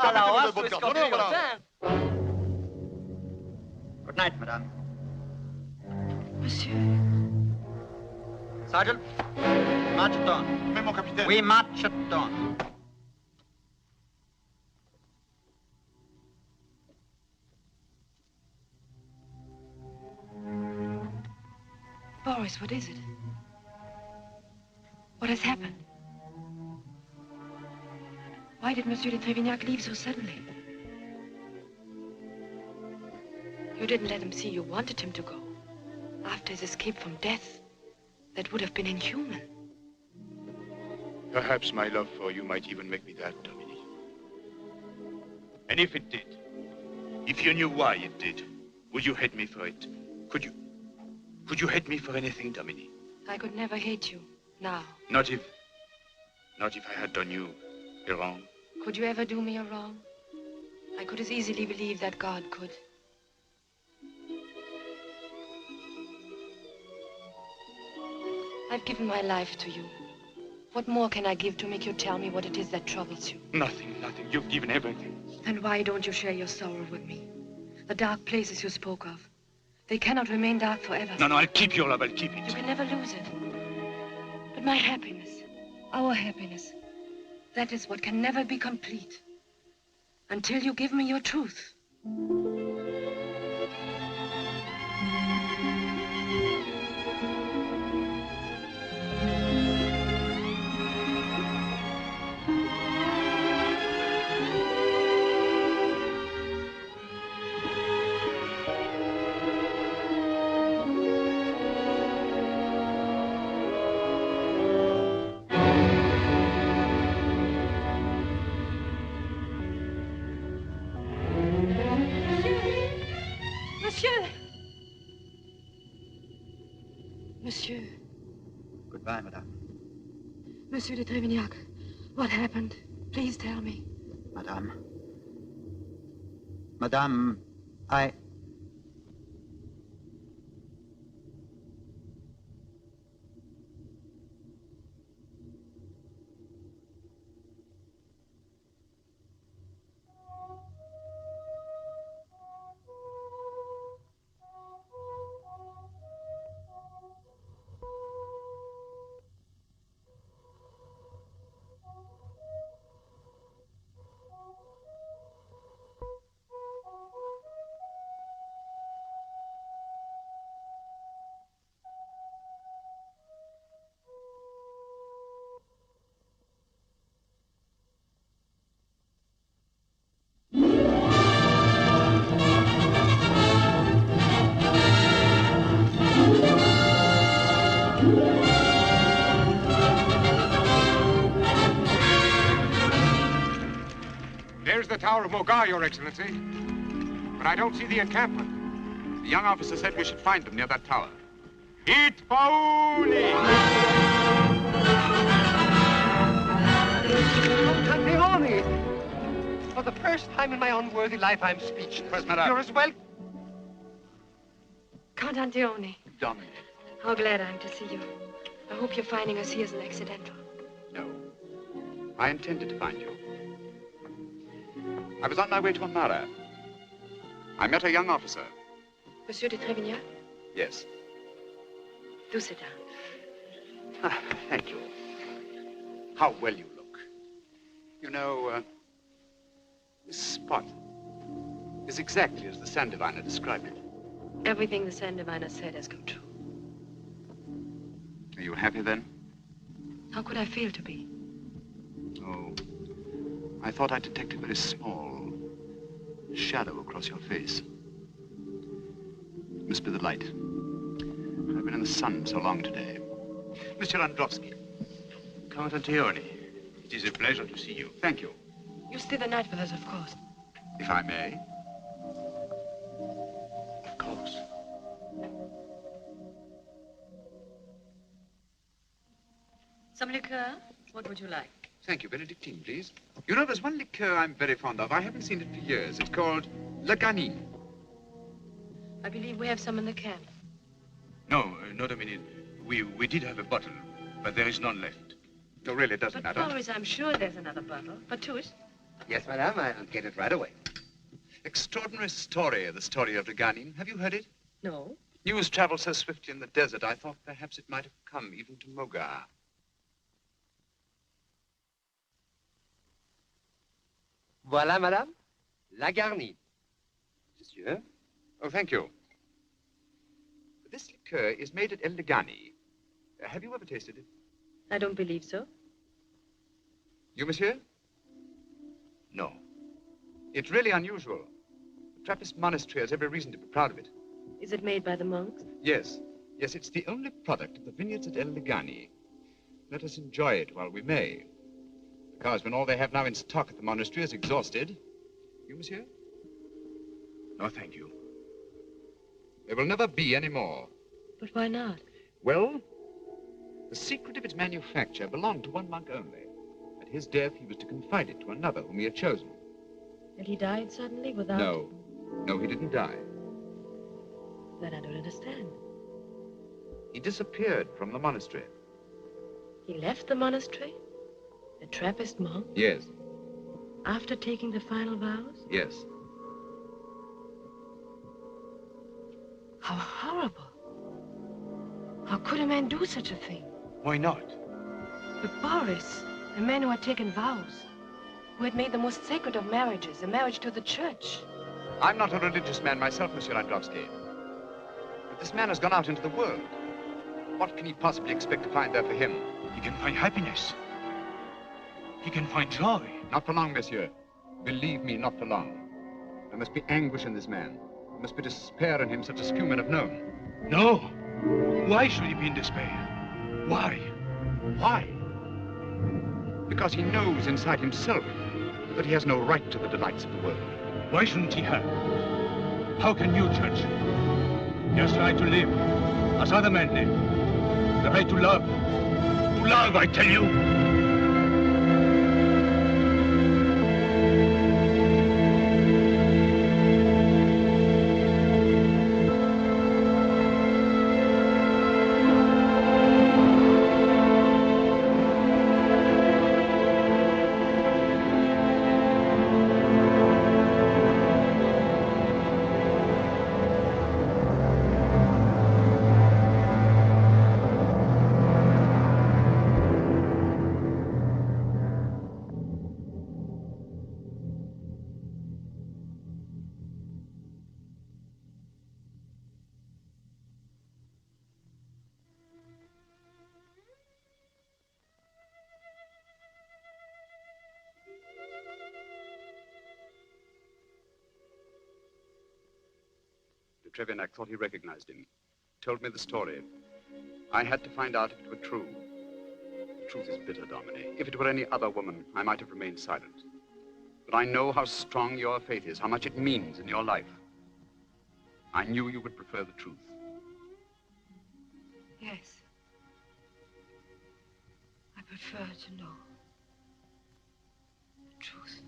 Speaker 5: Good night, madame.
Speaker 3: Monsieur.
Speaker 5: Sergeant, march at dawn.
Speaker 10: Mais mon capitaine.
Speaker 5: We march at dawn.
Speaker 3: Boris, what is it? What has happened? Why did Monsieur de Trevignac leave so suddenly? You didn't let him see you wanted him to go. After his escape from death, that would have been inhuman.
Speaker 7: Perhaps my love for you might even make me that, Domini. And if it did, if you knew why it did, would you hate me for it? Could you hate me for anything, Domini?
Speaker 3: I could never hate you, now.
Speaker 7: Not if I had done you a wrong.
Speaker 3: Could you ever do me a wrong? I could as easily believe that God could. I've given my life to you. What more can I give to make you tell me what it is that troubles you?
Speaker 7: Nothing. You've given everything.
Speaker 3: And why don't you share your sorrow with me? The dark places you spoke of. They cannot remain dark forever.
Speaker 7: No, I'll keep your love, I'll keep it.
Speaker 3: You can never lose it. But my happiness, our happiness, that is what can never be complete. Until you give me your truth. Monsieur.
Speaker 7: Goodbye, madame.
Speaker 3: Monsieur de Trevignac, what happened? Please tell me.
Speaker 5: Madame. Madame, I...
Speaker 12: There's the Tower of Mogar, Your Excellency. But I don't see the encampment. The young officer said we should find them near that tower. Hit Pauli!
Speaker 8: Leone! For the first time in my unworthy life, I'm speechless.
Speaker 12: Yes, madame.
Speaker 8: You're as well...
Speaker 3: Count Antione,
Speaker 12: Domini.
Speaker 3: how glad I am to see you. I hope your finding us here isn't accidental.
Speaker 12: No. I intended to find you. I was on my way to Amara. I met a young officer.
Speaker 3: Monsieur de Trevignac,
Speaker 12: Yes.
Speaker 3: do sit down.
Speaker 12: Ah, thank you. How well you look. You know, this spot is exactly as the sand diviner described it.
Speaker 3: Everything the sand diviner said has come true.
Speaker 12: Are you happy then?
Speaker 3: How could I fail to be?
Speaker 12: Oh, I thought I detected a very small shadow across your face. It must be the light. I've been in the sun so long today. Mr. Androvski.
Speaker 7: Count Antione, it is a pleasure to see you.
Speaker 12: Thank you.
Speaker 3: You stay the night with us, of course.
Speaker 12: If I may.
Speaker 7: Of course.
Speaker 16: Some liqueur? What would you like?
Speaker 12: Thank you. Benedictine, please. You know, there's one liqueur I'm very fond of. I haven't seen it for years. It's called Leganin.
Speaker 3: I believe we have some in the camp.
Speaker 11: No, no, Domini. We did have a bottle, but there is none left.
Speaker 12: No, really, it doesn't matter.
Speaker 3: Boris, I'm sure there's another bottle. For tous?
Speaker 8: Yes, madame, I'll get it right away.
Speaker 12: Extraordinary story, the story of Leganin. Have you heard it?
Speaker 3: No.
Speaker 12: News travels so swiftly in the desert, I thought perhaps it might have come even to Mogar.
Speaker 8: Voilà, madame, la garnie. Monsieur?
Speaker 12: Oh, thank you. This liqueur is made at El Legani. Have you ever tasted it?
Speaker 3: I don't believe so.
Speaker 12: You, monsieur? No. It's really unusual. The Trappist monastery has every reason to be proud of it.
Speaker 3: Is it made by the monks?
Speaker 12: Yes. Yes, it's the only product of the vineyards at El Legani. Let us enjoy it while we may. Because when all they have now in stock at the monastery is exhausted... You, monsieur?
Speaker 11: No, thank you.
Speaker 12: There will never be any more.
Speaker 3: But why not?
Speaker 12: Well, the secret of its manufacture belonged to one monk only. At his death, he was to confide it to another whom he had chosen.
Speaker 3: And he died suddenly without...
Speaker 12: No. No, he didn't die.
Speaker 3: Then I don't understand.
Speaker 12: He disappeared from the monastery.
Speaker 3: He left the monastery? A Trappist monk?
Speaker 12: Yes.
Speaker 3: After taking the final vows?
Speaker 12: Yes.
Speaker 3: How horrible. How could a man do such a thing?
Speaker 11: Why not?
Speaker 3: But Boris, a man who had taken vows, who had made the most sacred of marriages, a marriage to the church.
Speaker 12: I'm not a religious man myself, Monsieur Androvski. But this man has gone out into the world. What can he possibly expect to find there for him?
Speaker 11: He can find happiness. He can find joy.
Speaker 12: Not for long, monsieur. Believe me, not for long. There must be anguish in this man. There must be despair in him such as few men have known.
Speaker 11: No. Why should he be in despair? Why?
Speaker 12: Why? Because he knows inside himself that he has no right to the delights of the world.
Speaker 11: Why shouldn't he have? How can you judge? He has tried to live as other men live.
Speaker 13: The right to love. To love, I tell you.
Speaker 12: Trevenak thought he recognized him. Told me the story. I had to find out if it were true. The truth is bitter, Domini. If it were any other woman, I might have remained silent. But I know how strong your faith is, how much it means in your life. I knew you would prefer the truth.
Speaker 3: Yes. I prefer to know the truth.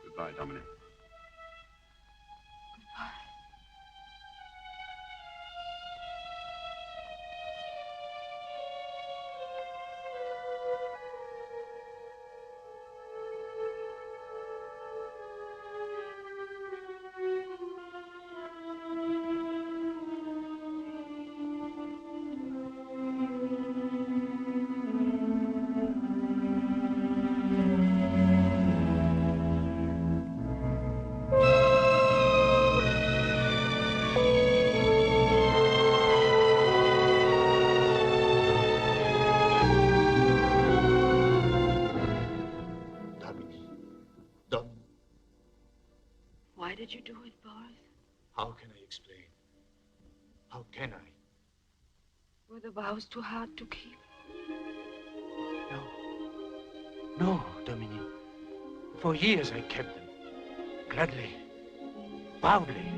Speaker 12: Goodbye, Dominic.
Speaker 3: Goodbye. Why did you do it, Boris?
Speaker 6: How can I explain? How can I?
Speaker 3: Were the vows too hard to keep?
Speaker 6: No, Domini. For years I kept them. Gladly. Proudly.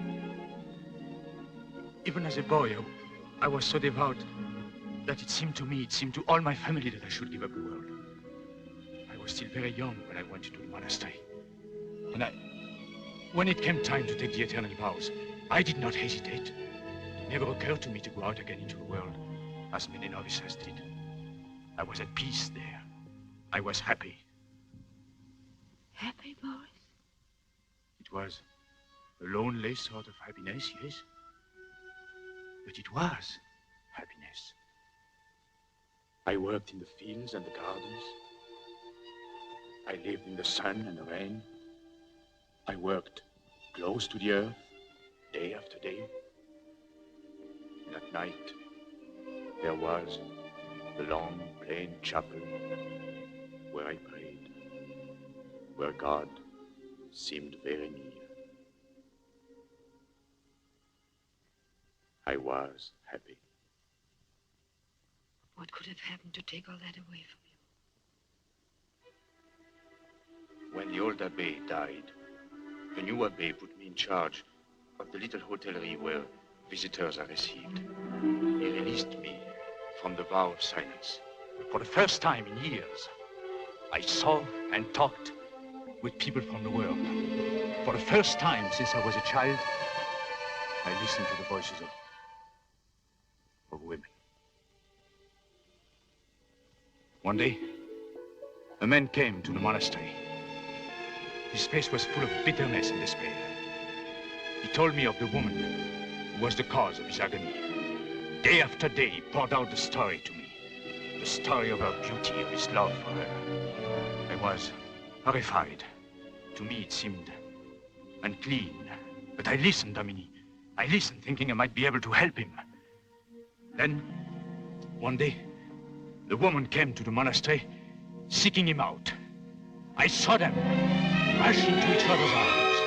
Speaker 6: Even as a boy, I was so devout that it seemed to all my family that I should give up the world. I was still very young when I went into the monastery. When it came time to take the eternal vows, I did not hesitate. It never occurred to me to go out again into the world, as many novices did. I was at peace there. I was happy.
Speaker 3: Happy, Boris?
Speaker 6: It was a lonely sort of happiness, yes. But it was happiness. I worked in the fields and the gardens. I lived in the sun and the rain. I worked close to the earth, day after day. And at night, there was the long, plain chapel where I prayed, where God seemed very near. I was happy.
Speaker 3: What could have happened to take all that away from you?
Speaker 12: When the old abbé died, the new abbé put me in charge of the little hotellerie where visitors are received. He released me from the vow of silence.
Speaker 6: For the first time in years, I saw and talked with people from the world. For the first time since I was a child, I listened to the voices of women. One day, a man came to the monastery. His face was full of bitterness and despair. He told me of the woman who was the cause of his agony. Day after day, he poured out the story to me. The story of her beauty, of his love for her. I was horrified. To me, it seemed unclean. But I listened, Domini. I listened, thinking I might be able to help him. Then, one day, the woman came to the monastery, seeking him out. I saw them rush into each other's arms.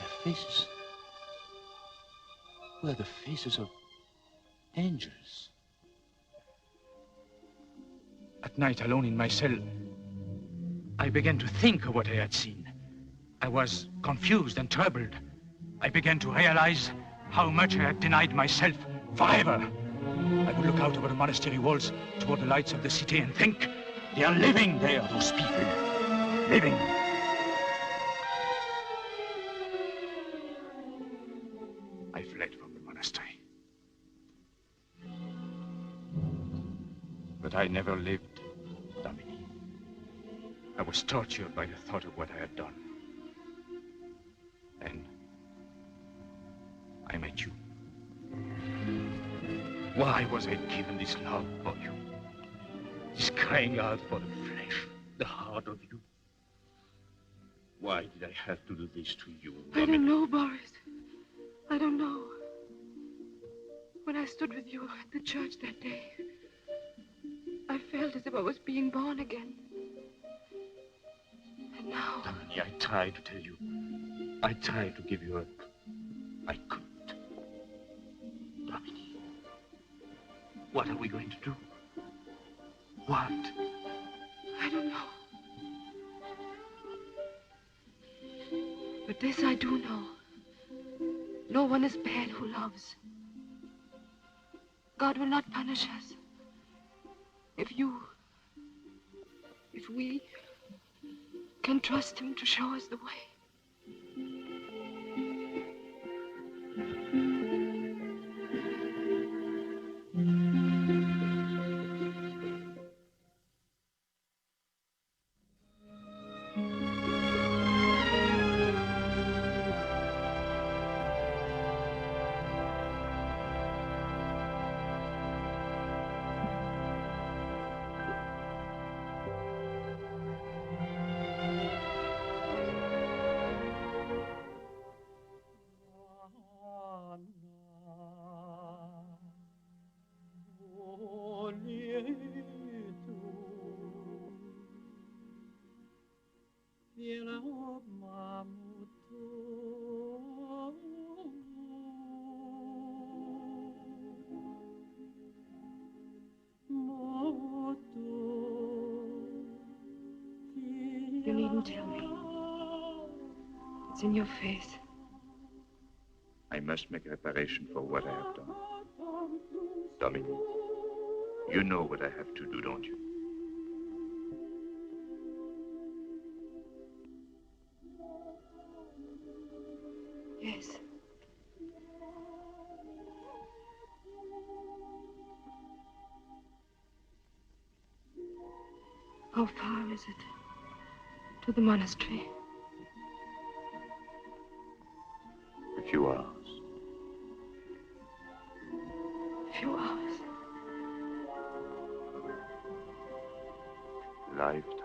Speaker 6: Their faces were the faces of angels. At night, alone in my cell,
Speaker 13: I began to think of what I had seen. I was confused and troubled. I began to realize how much I had denied myself forever. I would look out over the monastery walls toward the lights of the city and think, they are living there, those people. Living. I fled from the monastery. But I never lived, Domini. I was tortured by the thought of what I had done. Then I met you. Why was I given this love for you? This crying out for the flesh, the heart of you? Why did I have to do this to you,
Speaker 3: I don't know, Boris. I don't know. When I stood with you at the church that day, I felt as if I was being born again. And now...
Speaker 13: Domini, I tried to tell you. I tried to give you up. I couldn't. Domini, what are we going to do? What?
Speaker 3: I don't know. But this I do know. No one is bad who loves. God will not punish us. If we can trust him to show us the way. You needn't tell me. It's in your face.
Speaker 9: I must make reparation for what I have done. Domini, you know what I have to do, don't you?
Speaker 3: Yes. How far is it to the monastery?
Speaker 9: A few hours.
Speaker 3: A few hours.
Speaker 9: Lifetime.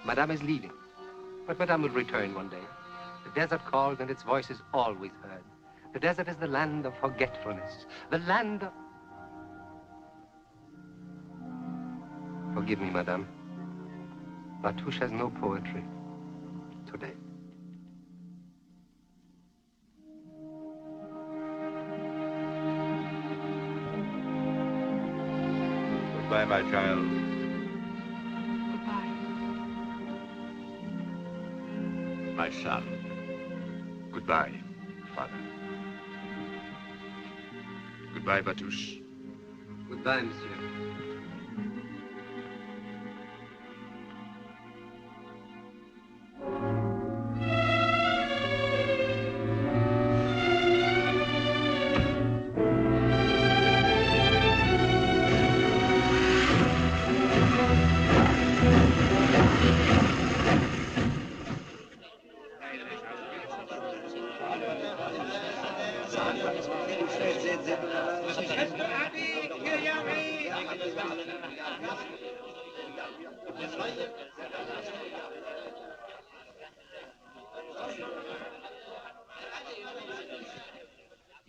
Speaker 8: Madame is leaving, but Madame will return one day. The desert calls and its voice is always heard. The desert is the land of forgetfulness, the land of... Forgive me, Madame. La Touche has no poetry today.
Speaker 9: Goodbye, my child. My son. Goodbye, father. Goodbye, Batouche.
Speaker 8: Goodbye, monsieur.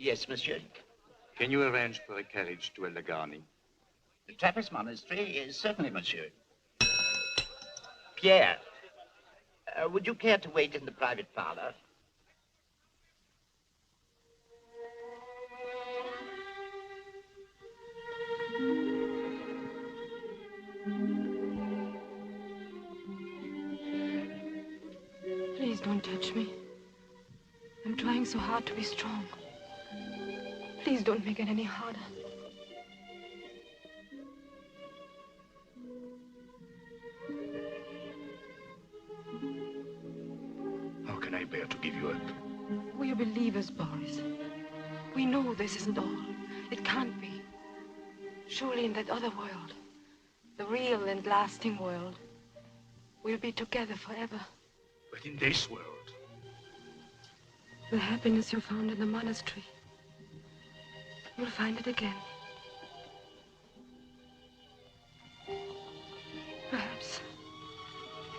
Speaker 17: Yes, monsieur.
Speaker 9: Can you arrange for a carriage to El Lagani?
Speaker 17: The Trappist monastery is certainly, monsieur. Pierre. Would you care to wait in the private parlor?
Speaker 3: Please don't touch me. I'm trying so hard to be strong. Please don't make it any harder.
Speaker 7: How can I bear to give you up?
Speaker 3: We're believers, Boris. We know this isn't all. It can't be. Surely in that other world, the real and lasting world, we'll be together forever.
Speaker 7: But in this world,
Speaker 3: The happiness you found in the monastery, you'll find it again. Perhaps,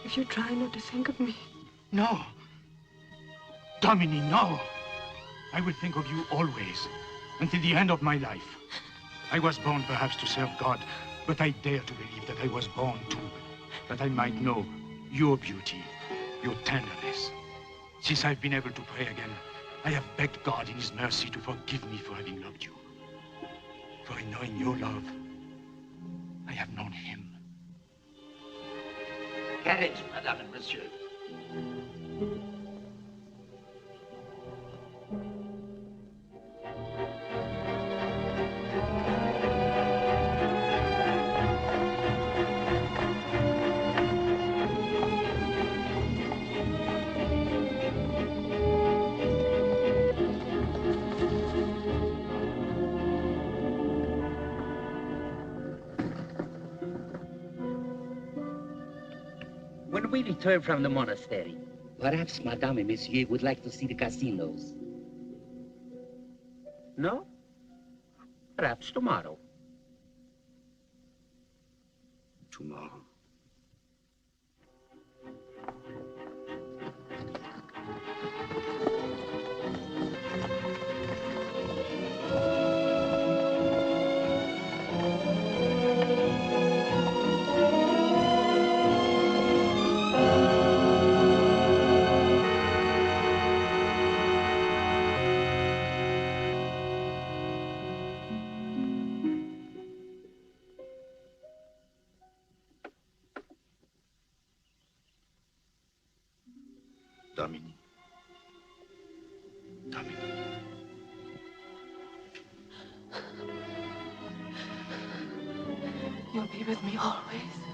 Speaker 3: if you try not to think of me.
Speaker 13: No. Domini, no. I will think of you always, until the end of my life. I was born perhaps to serve God, but I dare to believe that I was born too, that I might know your beauty, your tenderness. Since I've been able to pray again, I have begged God in his mercy to forgive me for having loved you. For in knowing your love, I have known him.
Speaker 17: Carriage, madame and monsieur.
Speaker 18: When we return from the monastery, perhaps Madame and Monsieur would like to see the casinos. No? Perhaps tomorrow.
Speaker 7: Tomorrow. Domini. Domini.
Speaker 3: You'll be with me always.